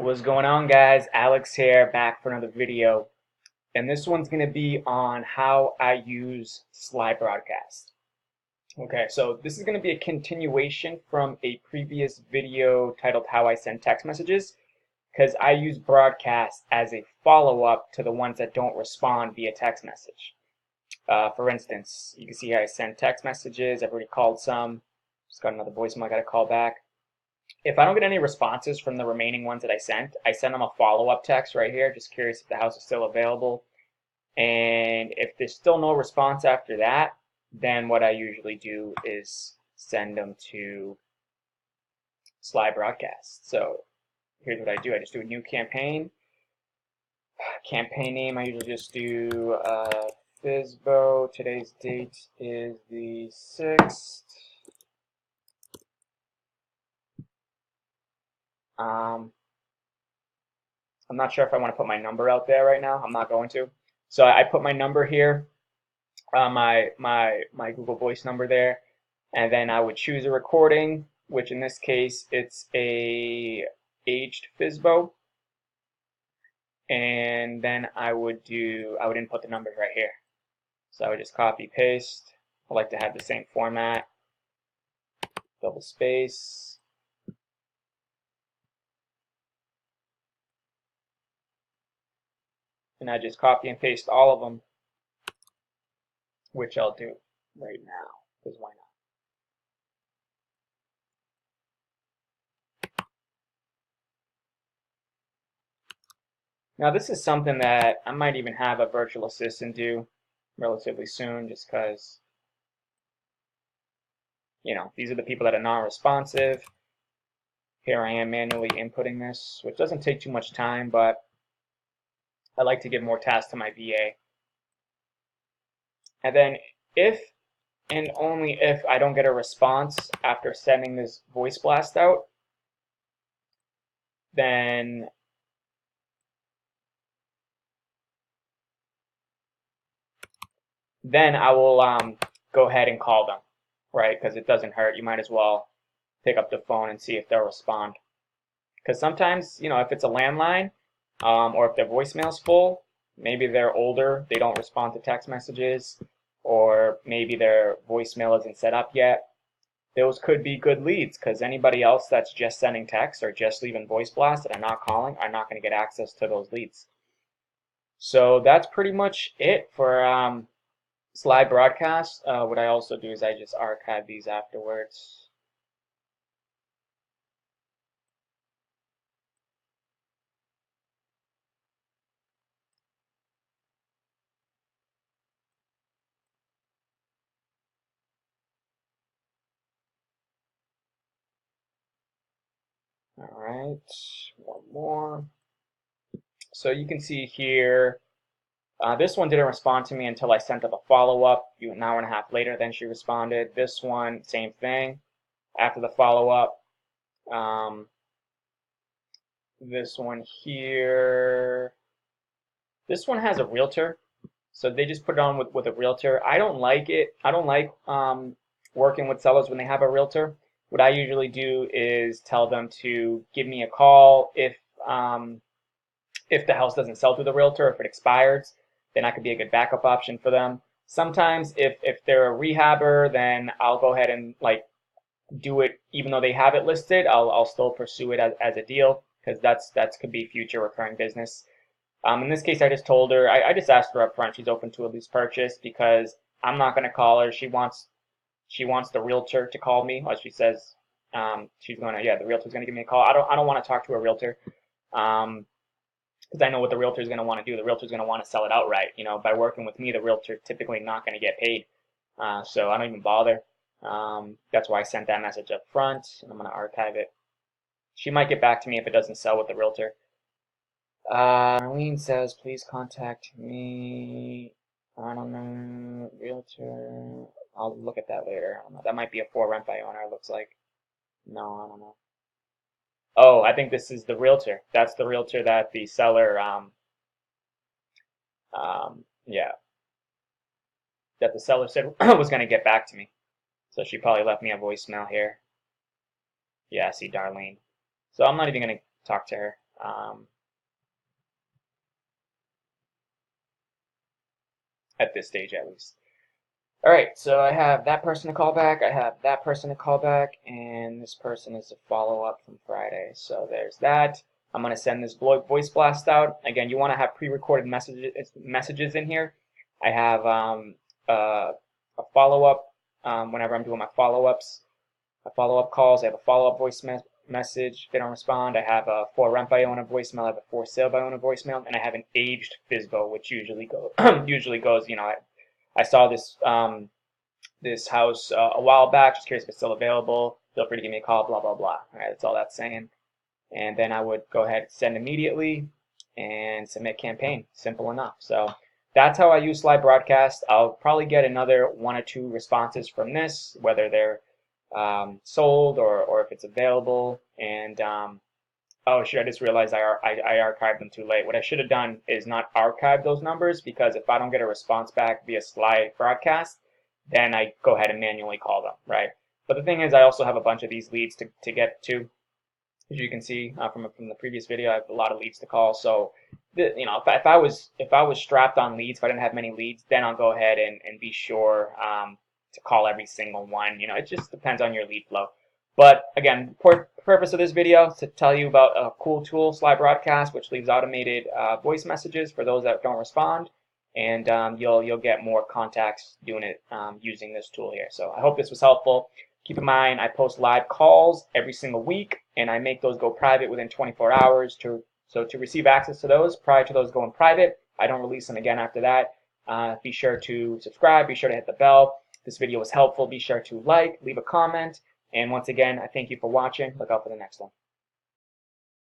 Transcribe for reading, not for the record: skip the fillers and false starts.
What's going on, guys? Alex here, back for another video. And this one's going to be on how I use Slybroadcast. Okay, so this is going to be a continuation from a previous video titled How I Send Text Messages, because I use Broadcast as a follow-up to the ones that don't respond via text message. For instance, you can see here I send text messages. I've already called some. Just got another voicemail I got to call back. If I don't get any responses from the remaining ones that I send them a follow-up text right here, just curious if the house is still available. And if there's still no response after that, then what I usually do is send them to Slybroadcast. So here's what I do. I just do a new campaign. Campaign name, I usually just do FISBO. Today's date is the 6th. I'm not sure if I want to put my number out there right now. I'm not going to. So I put my number here, my Google Voice number there, and then I would choose a recording, which in this case it's a aged FISBO, and then I would input the numbers right here. So I would just copy paste. I like to have the same format, double space. And I just copy and paste all of them, which I'll do right now, because why not? Now this is something that I might even have a virtual assistant do relatively soon, just because, you know, these are the people that are non-responsive. Here I am manually inputting this, which doesn't take too much time, but I like to give more tasks to my VA. And then if and only if I don't get a response after sending this voice blast out, then I will go ahead and call them, right? Because it doesn't hurt. You might as well pick up the phone and see if they'll respond. Because sometimes, you know, if it's a landline or if their voicemail's full, maybe they're older, they don't respond to text messages, or maybe their voicemail isn't set up yet. Those could be good leads, because anybody else that's just sending text or just leaving voice blasts that are not calling are not going to get access to those leads. So that's pretty much it for Slybroadcast. What I also do is I just archive these afterwards. All right, one more. So you can see here, this one didn't respond to me until I sent up a follow-up. An hour and a half later, then she responded. This one, same thing. After the follow-up, this one here, this one has a realtor, so they just put it on with a realtor. I don't like it. I don't like working with sellers when they have a realtor. What I usually do is tell them to give me a call if the house doesn't sell through the realtor, if it expires, then I could be a good backup option for them. Sometimes if they're a rehabber, then I'll go ahead and like do it even though they have it listed. I'll still pursue it as a deal, because that's could be future recurring business. In this case, I just told her, I just asked her up front, she's open to a lease purchase, because I'm not going to call her. She wants the realtor to call me. Like she says, she's going to, yeah, the realtor's going to give me a call. I don't want to talk to a realtor, because I know what the realtor is going to want to do. The realtor is going to want to sell it outright. You know, by working with me, the realtor typically not going to get paid. So I don't even bother. That's why I sent that message up front, and I'm going to archive it. She might get back to me if it doesn't sell with the realtor. Marlene says, please contact me. I don't know, realtor. I'll look at that later. I don't know. That might be a for rent by owner, it looks like. No, I don't know. Oh, I think this is the realtor. That's the realtor that the seller, yeah, that the seller said was going to get back to me. So she probably left me a voicemail here. Yeah, I see Darlene. So I'm not even going to talk to her. at this stage at least. All right, so I have that person to call back, I have that person to call back, and this person is a follow-up from Friday. So there's that. I'm going to send this voice blast out. Again, you want to have pre-recorded messages in here. I have a follow-up whenever I'm doing my follow-ups, my follow-up calls. I have a follow-up voice message. If they don't respond, I have a for rent by owner voicemail. I have a for sale by owner voicemail, and I have an aged FSBO, which usually goes. I saw this house a while back. Just curious if it's still available. Feel free to give me a call. Blah blah blah. All right, that's all that's saying. And then I would go ahead and send immediately and submit campaign. Simple enough. So that's how I use Slybroadcast. I'll probably get another 1 or 2 responses from this, whether they're sold or if it's available. And oh, shoot, I just realized I archived them too late. What I should have done is not archive those numbers, because if I don't get a response back via Slybroadcast, then I go ahead and manually call them, right? But the thing is, I also have a bunch of these leads to get to. As you can see from the previous video, I have a lot of leads to call. So, if I was strapped on leads, if I didn't have many leads, then I'll go ahead and be sure to call every single one. It just depends on your lead flow. But again, the purpose of this video is to tell you about a cool tool, Slybroadcast, which leaves automated voice messages for those that don't respond, and you'll get more contacts doing it using this tool here. So I hope this was helpful. Keep in mind, I post live calls every single week, and I make those go private within 24 hours. So to receive access to those prior to those going private, I don't release them again after that. Be sure to subscribe. Be sure to hit the bell. If this video was helpful, be sure to like, leave a comment. And once again, I thank you for watching. Look out for the next one.